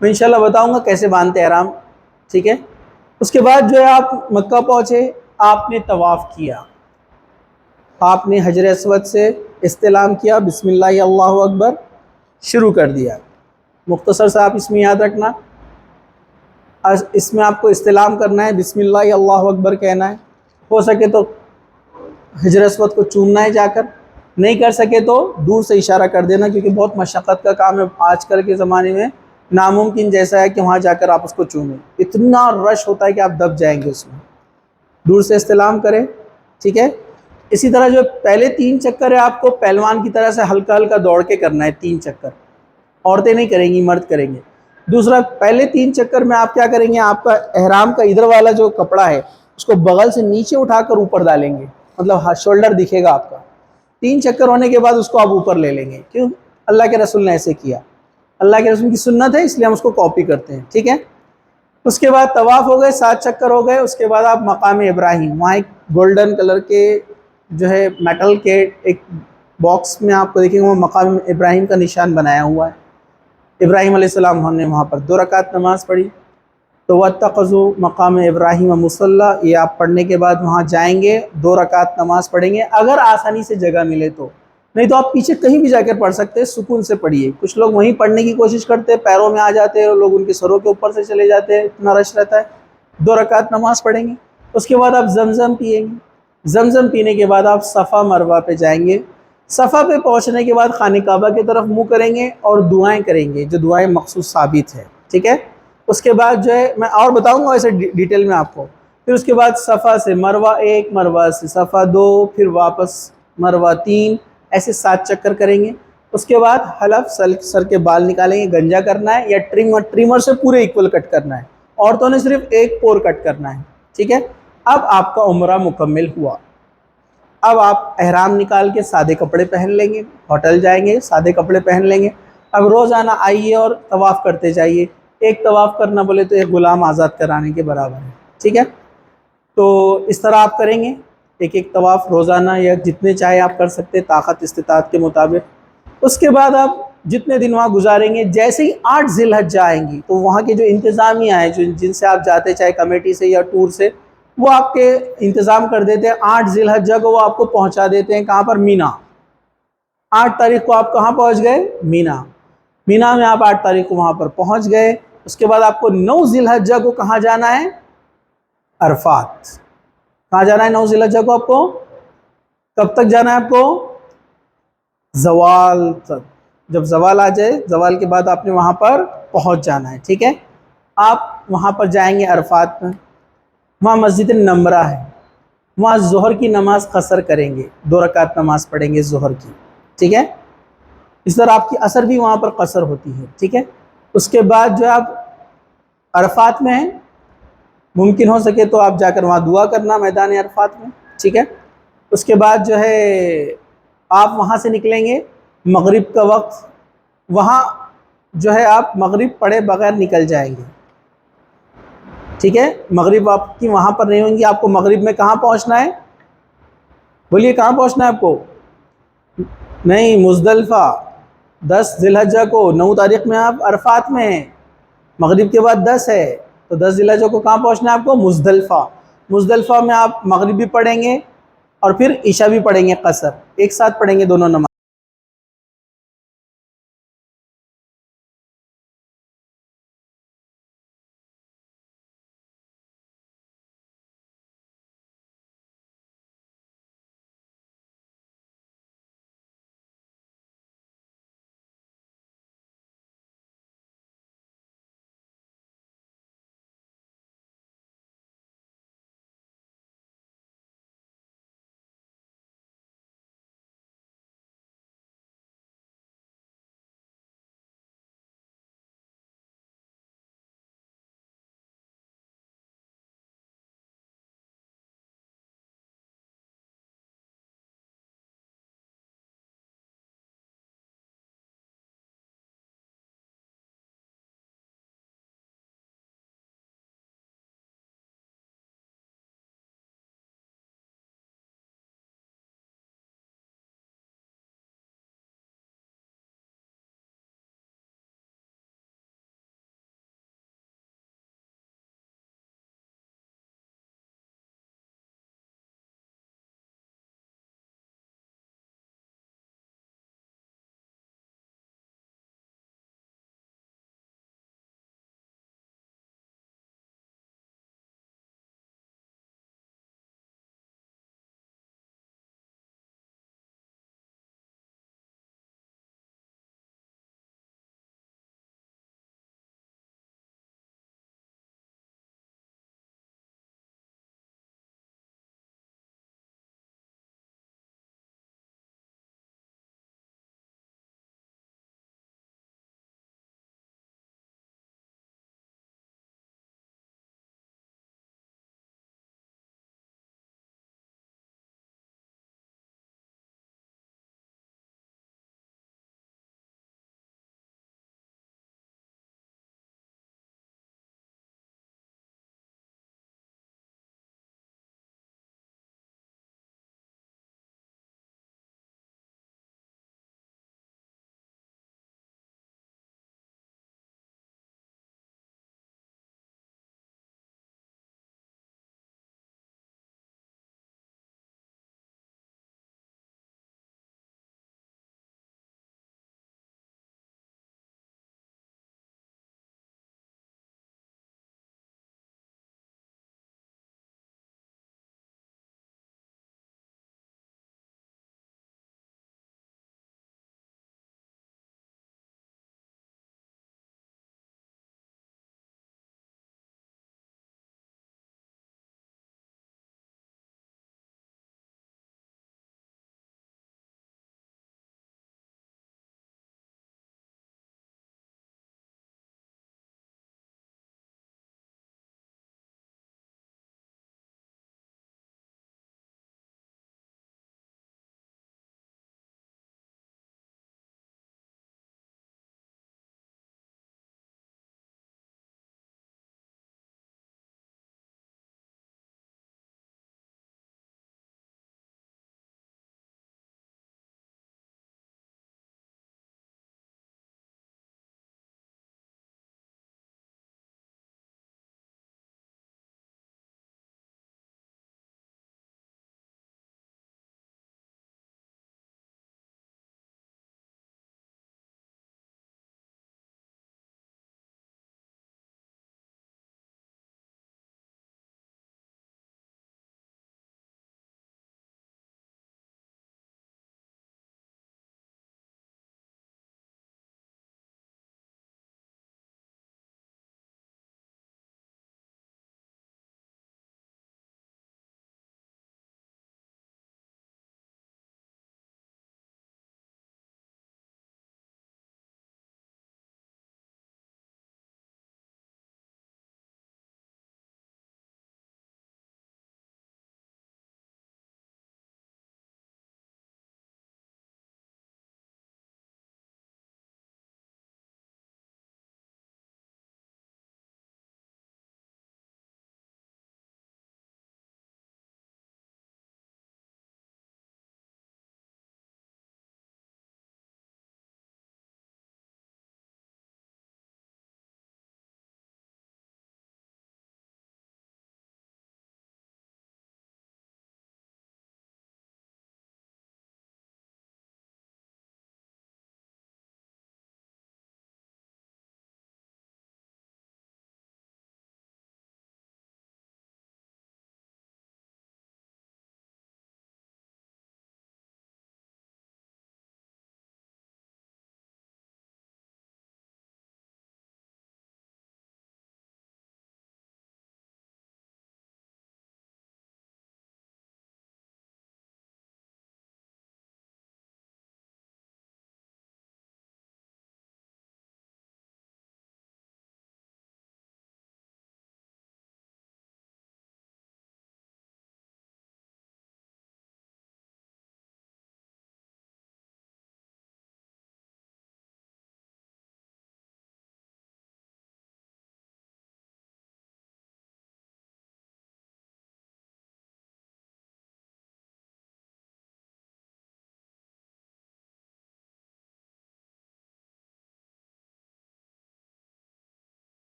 میں انشاءاللہ بتاؤں گا کیسے باندھتے احرام، ٹھیک ہے؟ اس کے بعد جو ہے آپ مکہ پہنچے، آپ نے طواف کیا، آپ نے حجر اسود سے استلام کیا، بسم اللہ اللہ اکبر شروع کر دیا۔ مختصر سے آپ اس میں یاد رکھنا، اس میں آپ کو استلام کرنا ہے، بسم اللہ اللہ اکبر کہنا ہے، ہو سکے تو حجر اسود کو چومنا ہے جا کر، نہیں کر سکے تو دور سے اشارہ کر دینا، کیونکہ بہت مشقت کا کام ہے آج کل کے زمانے میں، ناممکن جیسا ہے کہ وہاں جا کر آپ اس کو چومیں، اتنا رش ہوتا ہے کہ آپ دب جائیں گے اس میں، دور سے استلام کریں، ٹھیک ہے؟ اسی طرح جو پہلے 3 چکر ہے آپ کو پہلوان کی طرح سے ہلکا ہلکا دوڑ کے کرنا ہے، 3 چکر، عورتیں نہیں کریں گی، مرد کریں گے۔ دوسرا، پہلے 3 چکر میں آپ کیا کریں گے؟ آپ کا احرام کا ادھر والا جو کپڑا ہے اس کو بغل سے نیچے اٹھا کر اوپر ڈالیں گے، مطلب شولڈر دکھے گا آپ کا، 3 چکر ہونے کے بعد اس کو آپ اوپر لے لیں گے، کیوں؟ اللہ کے رسول نے ایسے کیا، اللہ کے رسول کی سنت ہے، اس لیے ہم اس کو کاپی کرتے ہیں، ٹھیک ہے؟ اس کے بعد طواف ہو گئے، 7 چکر ہو گئے، اس کے بعد آپ مقام ابراہیم، وہاں ایک گولڈن کلر کے جو ہے میٹل کے ایک باکس میں آپ کو دیکھیں گے وہ مقام ابراہیم کا نشان بنایا ہوا ہے، ابراہیم علیہ السلام نے وہاں پر 2 رکعت نماز پڑھی، تو وَاتَّخَذُوا مقام ابراہیم مصلی، یہ آپ پڑھنے کے بعد وہاں جائیں گے، 2 رکعت نماز پڑھیں گے، اگر آسانی سے جگہ ملے تو، نہیں تو آپ پیچھے کہیں بھی جا کر پڑھ سکتے ہیں، سکون سے پڑھیے، کچھ لوگ وہیں پڑھنے کی کوشش کرتے ہیں، پیروں میں آ جاتے ہیں لوگ، ان کے سروں کے اوپر سے چلے جاتے ہیں، اتنا رش رہتا ہے، 2 رکعت نماز پڑھیں گے، اس کے بعد آپ زمزم پیئیں گے، زمزم پینے کے بعد آپ صفا مروہ پہ جائیں گے، صفا پہ پہنچنے کے بعد خانہ کعبہ کی طرف منہ کریں گے اور دعائیں کریں گے، جو دعائیں مخصوص ثابت ہے، ٹھیک ہے؟ اس کے بعد جو ہے میں اور بتاؤں گا ایسے ڈیٹیل میں آپ کو، پھر اس کے بعد صفا سے مروہ 1، مروہ سے صفا 2، پھر واپس مروہ 3، ایسے 7 چکر کریں گے۔ اس کے بعد حلف، سر کے بال نکالیں گے، گنجا کرنا ہے یا ٹریمر سے پورے ایکول کٹ کرنا ہے، عورتوں نے صرف ایک پور کٹ کرنا ہے، ٹھیک ہے؟ اب آپ کا عمرہ مکمل ہوا، اب آپ احرام نکال کے سادے کپڑے پہن لیں گے، ہوٹل جائیں گے سادے کپڑے پہن لیں گے، اب روزانہ آئیے اور طواف کرتے جائیے، ایک طواف کرنا بولے تو ایک غلام آزاد کرانے کے برابر ہے، ٹھیک ہے؟ تو اس طرح آپ کریں گے، ایک ایک طواف روزانہ یا جتنے چاہے آپ کر سکتے طاقت استطاعت کے مطابق۔ اس کے بعد آپ جتنے دن وہاں گزاریں گے، جیسے ہی 8 ذی الحجہ آئیں گی تو وہاں کے جو انتظامیہ ہیں، جن سے آپ جاتے چاہے کمیٹی سے یا ٹور سے، وہ آپ کے انتظام کر دیتے ہیں، 8 ذی الحجہ کو وہ آپ کو پہنچا دیتے ہیں، کہاں پر؟ مینا۔ 8 تاریخ کو آپ کہاں پہنچ گئے؟ مینا۔ مینا میں آپ 8 تاریخ کو وہاں پر پہنچ گئے، اس کے بعد آپ کو 9 ذی الحجہ کو کہاں جانا ہے؟ عرفات۔ کہاں جانا ہے 9 ذی الحجہ کو آپ کو؟ کب تک جانا ہے آپ کو؟ زوال تک، جب زوال آ جائے، زوال کے بعد آپ نے وہاں پر پہنچ جانا ہے، ٹھیک ہے۔ آپ وہاں پر جائیں گے عرفات میں، وہاں مسجد نمرہ ہے، وہاں ظہر کی نماز قصر کریں گے، 2 رکعت نماز پڑھیں گے ظہر کی، ٹھیک ہے۔ اس طرح آپ کی عصر بھی وہاں پر قصر ہوتی ہے، ٹھیک ہے۔ اس کے بعد جو آپ عرفات میں ہیں، ممکن ہو سکے تو آپ جا کر وہاں دعا کرنا میدان عرفات میں، ٹھیک ہے۔ اس کے بعد جو ہے آپ وہاں سے نکلیں گے مغرب کا وقت، وہاں جو ہے آپ مغرب پڑھے بغیر نکل جائیں گے، ٹھیک ہے۔ مغرب آپ کی وہاں پر نہیں ہوں گی، آپ کو مغرب میں کہاں پہنچنا ہے؟ بولیے کہاں پہنچنا ہے آپ کو؟ نہیں، مزدلفہ 10 ذی الحجہ کو، 9 تاریخ میں آپ عرفات میں ہیں، مغرب کے بعد 10 ہے، تو 10 ذی الحجہ کو کہاں پہنچنا ہے آپ کو؟ مزدلفہ۔ مزدلفہ میں آپ مغرب بھی پڑھیں گے اور پھر عشاء بھی پڑھیں گے قصر، ایک ساتھ پڑھیں گے دونوں نماز۔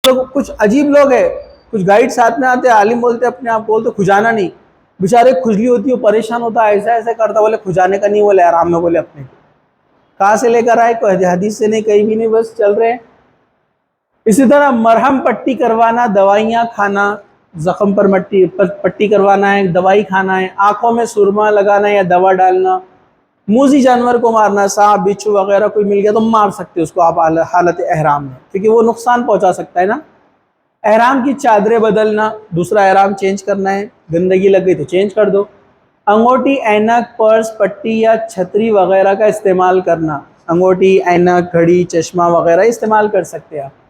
لوگ کچھ عجیب لوگ ہیں، کچھ گائیڈ ساتھ میں آتے ہیں، عالم بولتے اپنے آپ بولتے کھجانا نہیں، بیچارے کھجلی ہوتی ہے، پریشان ہوتا ہے، ایسا ایسا کرتا، بولے کھجانے کا نہیں، بولے آرام میں، بولے اپنے کہاں سے لے کر آئے، کوئی حدیث سے نہیں، کہیں بھی نہیں، بس چل رہے ہیں۔ اسی طرح مرہم پٹی کروانا، دوائیاں کھانا، زخم پر پٹی کروانا ہے، دوائی کھانا ہے، آنکھوں میں سرما لگانا یا دوا ڈالنا، موذی جانور کو مارنا، سانپ بچھو وغیرہ کوئی مل گیا تو مار سکتے اس کو آپ حالت احرام میں، کیونکہ وہ نقصان پہنچا سکتا ہے نا۔ احرام کی چادریں بدلنا، دوسرا احرام چینج کرنا ہے، گندگی لگ گئی تو چینج کر دو۔ انگوٹھی، اینک، پرس، پٹی یا چھتری وغیرہ کا استعمال کرنا، انگوٹھی، اینک، گھڑی، چشمہ وغیرہ استعمال کر سکتے ہیں آپ۔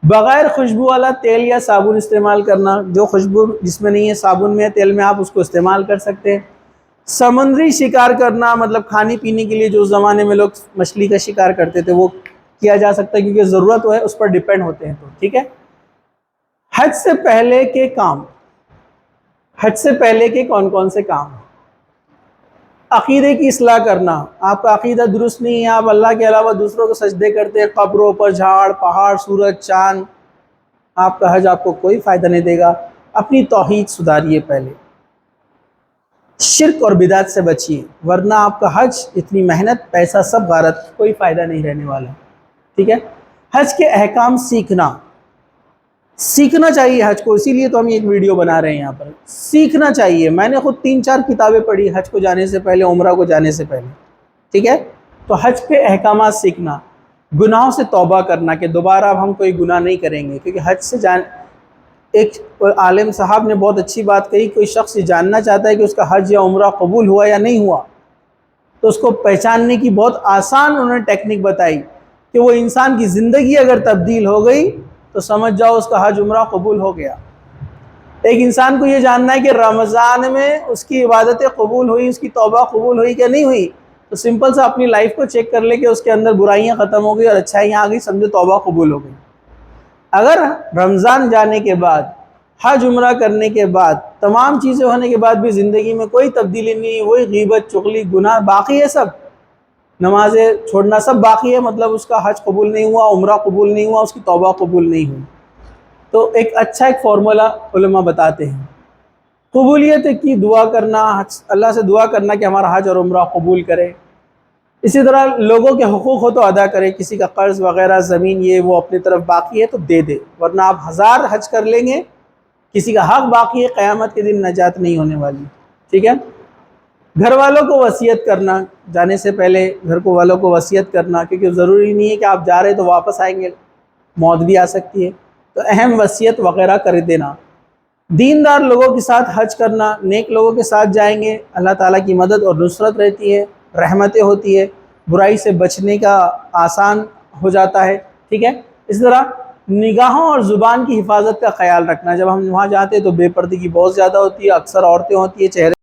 بغیر خوشبو والا تیل یا صابن استعمال کرنا، جو خوشبو جس میں نہیں ہے، صابن میں ہے، تیل میں، آپ اس کو استعمال کر سکتے ہیں۔ سمندری شکار کرنا، مطلب کھانے پینے کے لیے جو زمانے میں لوگ مچھلی کا شکار کرتے تھے وہ کیا جا سکتا ہے، کیونکہ ضرورت ہے، اس پر ڈیپینڈ ہوتے ہیں، تو ٹھیک ہے۔ حج سے پہلے کے کام، حج سے پہلے کے کون کون سے کام؟ عقیدے کی اصلاح کرنا، آپ کا عقیدہ درست نہیں ہے، آپ اللہ کے علاوہ دوسروں کو سجدے کرتے ہیں، قبروں پر، جھاڑ، پہاڑ، سورج، چاند، آپ کا حج آپ کو کوئی فائدہ نہیں دے گا۔ اپنی توحید سدھاریے پہلے، شرک اور بدعت سے بچیے، ورنہ آپ کا حج، اتنی محنت، پیسہ سب غارت، کوئی فائدہ نہیں رہنے والا، ٹھیک ہے۔ حج کے احکام سیکھنا چاہیے حج کو، اسی لیے تو ہم ایک ویڈیو بنا رہے ہیں یہاں پر، سیکھنا چاہیے۔ میں نے خود 3-4 کتابیں پڑھی حج کو جانے سے پہلے، عمرہ کو جانے سے پہلے، ٹھیک ہے۔ تو حج کے احکامات سیکھنا، گناہوں سے توبہ کرنا کہ دوبارہ اب ہم کوئی گناہ نہیں کریں گے، کیونکہ حج سے ایک عالم صاحب نے بہت اچھی بات کہی، کوئی شخص یہ جاننا چاہتا ہے کہ اس کا حج یا عمرہ قبول ہوا یا نہیں ہوا، تو اس کو پہچاننے کی بہت آسان انہوں نے ٹیکنیک بتائی کہ وہ انسان کی زندگی اگر تبدیل ہو گئی تو سمجھ جاؤ اس کا حج عمرہ قبول ہو گیا۔ ایک انسان کو یہ جاننا ہے کہ رمضان میں اس کی عبادتیں قبول ہوئی، اس کی توبہ قبول ہوئی کہ نہیں ہوئی، تو سمپل سا اپنی لائف کو چیک کر لے کہ اس کے اندر برائیاں ختم ہو گئی اور اچھائیاں آ گئی، سمجھو توبہ قبول ہو گئی۔ اگر رمضان جانے کے بعد، حج عمرہ کرنے کے بعد، تمام چیزیں ہونے کے بعد بھی زندگی میں کوئی تبدیلی نہیں، وہی غیبت، چغلی، گناہ باقی ہے، سب نمازیں چھوڑنا سب باقی ہے، مطلب اس کا حج قبول نہیں ہوا، عمرہ قبول نہیں ہوا، اس کی توبہ قبول نہیں ہوئی۔ تو ایک اچھا فارمولا علماء بتاتے ہیں، قبولیت کی دعا کرنا، اللہ سے دعا کرنا کہ ہمارا حج اور عمرہ قبول کرے۔ اسی طرح لوگوں کے حقوق ہو تو ادا کرے، کسی کا قرض وغیرہ، زمین یہ وہ اپنی طرف باقی ہے تو دے دے، ورنہ آپ 1000 حج کر لیں گے، کسی کا حق باقی ہے، قیامت کے دن نجات نہیں ہونے والی، ٹھیک ہے۔ گھر والوں کو وصیت کرنا، جانے سے پہلے گھر والوں کو وصیت کرنا، کیونکہ ضروری نہیں ہے کہ آپ جا رہے تو واپس آئیں گے، موت بھی آ سکتی ہے، تو اہم وصیت وغیرہ کر دینا۔ دیندار لوگوں کے ساتھ حج کرنا، نیک لوگوں کے ساتھ جائیں گے، اللہ تعالیٰ کی مدد اور نصرت رہتی ہے، رحمتیں ہوتی ہے، برائی سے بچنے کا آسان ہو جاتا ہے، ٹھیک ہے۔ اس طرح نگاہوں اور زبان کی حفاظت کا خیال رکھنا، جب ہم وہاں جاتے ہیں تو بے پردگی بہت زیادہ ہوتی ہے، اکثر عورتیں ہوتی ہیں، چہرے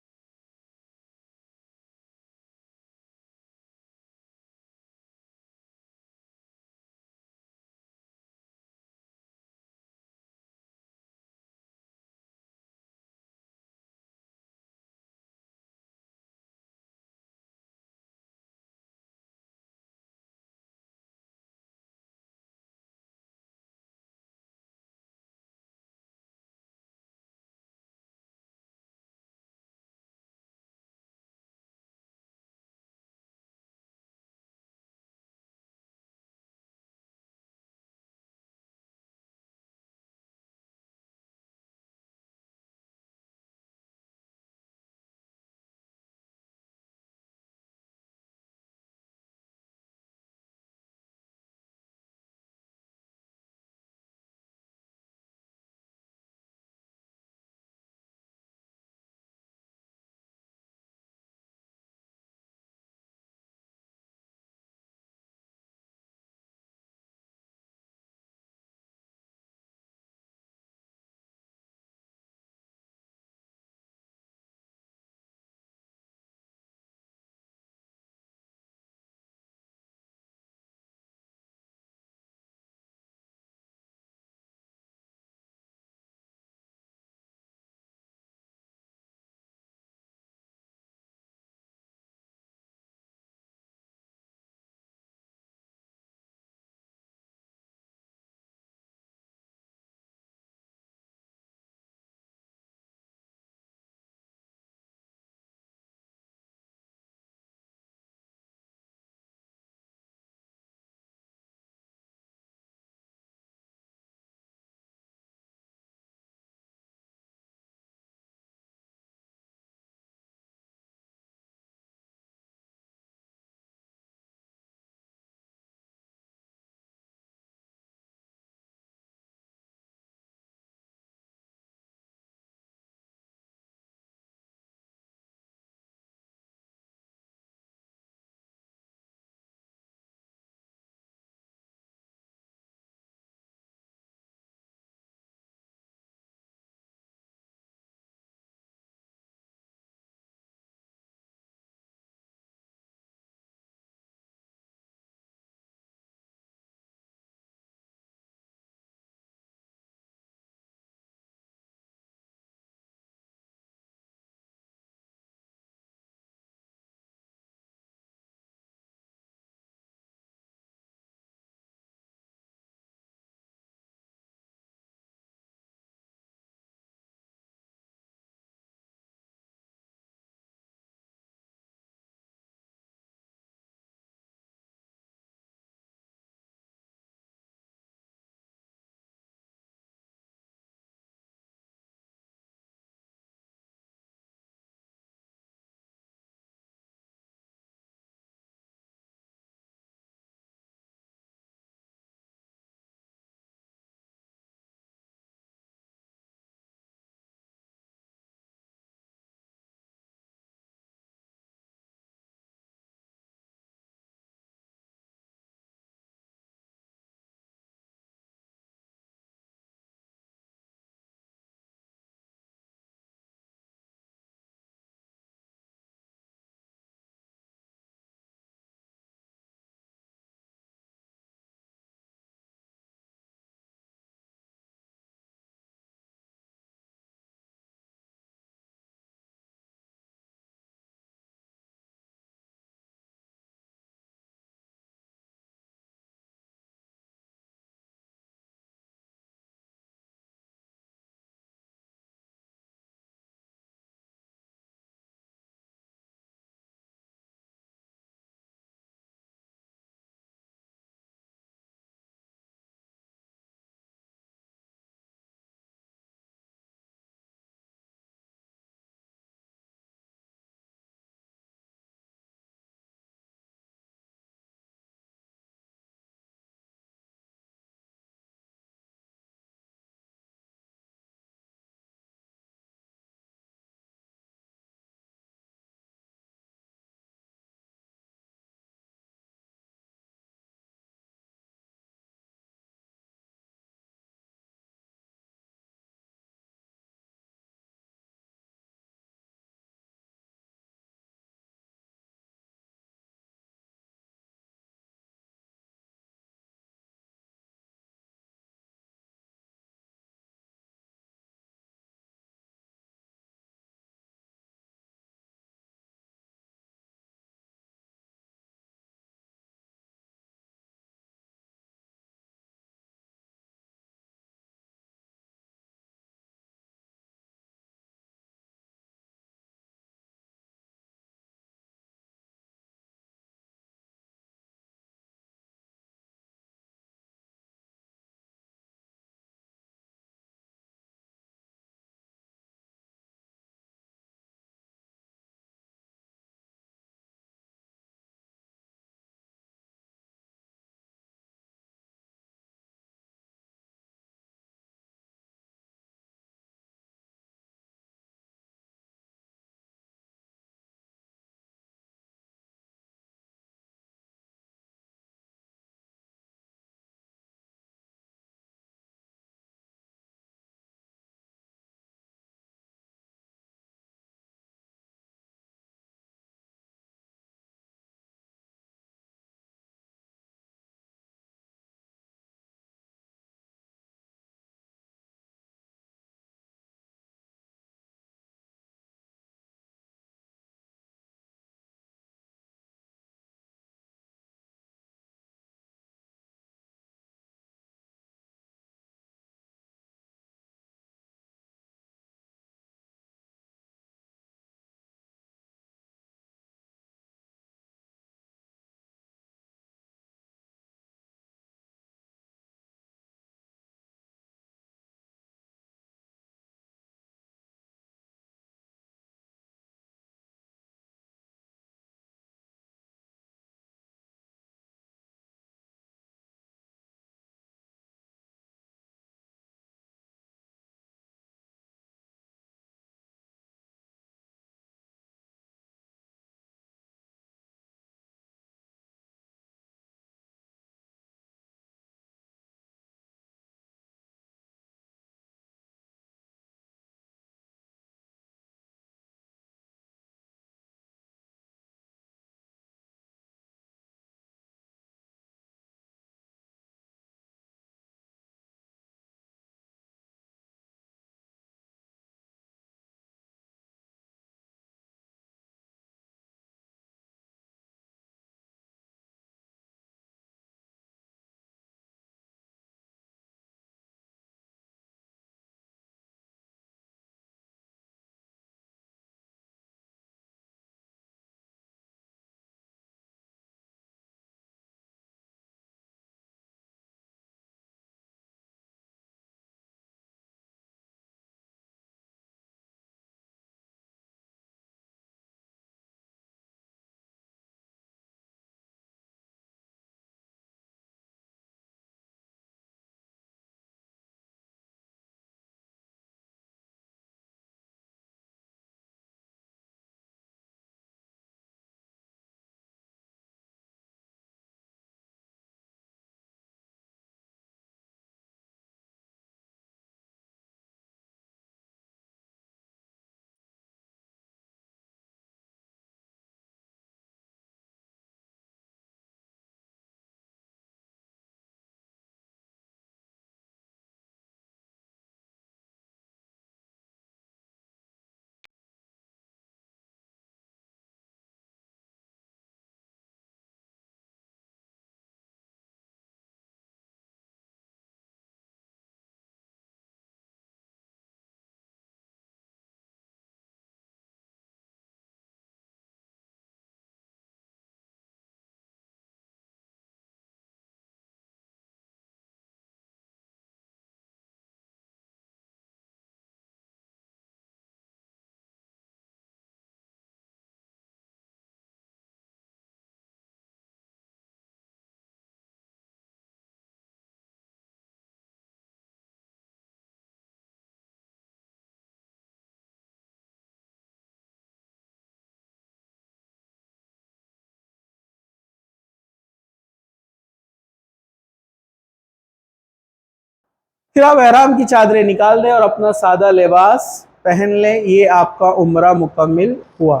پھر آپ احرام کی چادریں نکال دیں اور اپنا سادہ لباس پہن لیں، یہ آپ کا عمرہ مکمل ہوا۔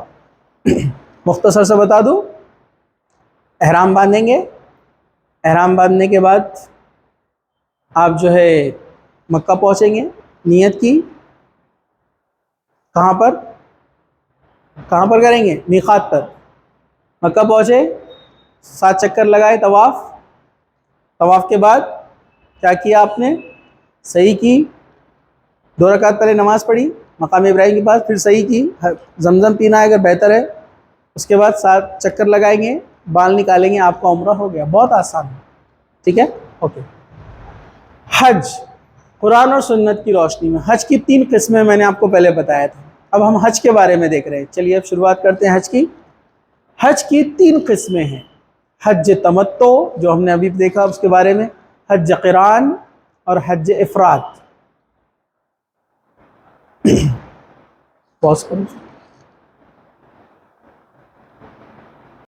مختصر سے بتا دوں، احرام باندھیں گے، احرام باندھنے کے بعد آپ جو ہے مکہ پہنچیں گے، نیت کی کہاں پر کریں گے؟ میقات پر۔ مکہ پہنچے، 7 چکر لگائے طواف، طواف کے بعد کیا کیا آپ نے؟ صحیح کی، 2 رکعت پہلے نماز پڑھی مقام ابراہیم کے پاس، پھر صحیح کی، زمزم پینا ہے اگر بہتر ہے، اس کے بعد 7 چکر لگائیں گے، بال نکالیں گے، آپ کا عمرہ ہو گیا۔ بہت آسان ہے، ٹھیک ہے، اوکے۔ حج، قرآن اور سنت کی روشنی میں حج کی 3 قسمیں میں نے آپ کو پہلے بتایا تھا، اب ہم حج کے بارے میں دیکھ رہے ہیں۔ چلیے اب شروعات کرتے ہیں حج کی۔ حج کی 3 قسمیں ہیں، حج تمتع جو ہم نے ابھی دیکھا اس کے بارے میں، حج قران اور حج افراد۔ پاس کرو۔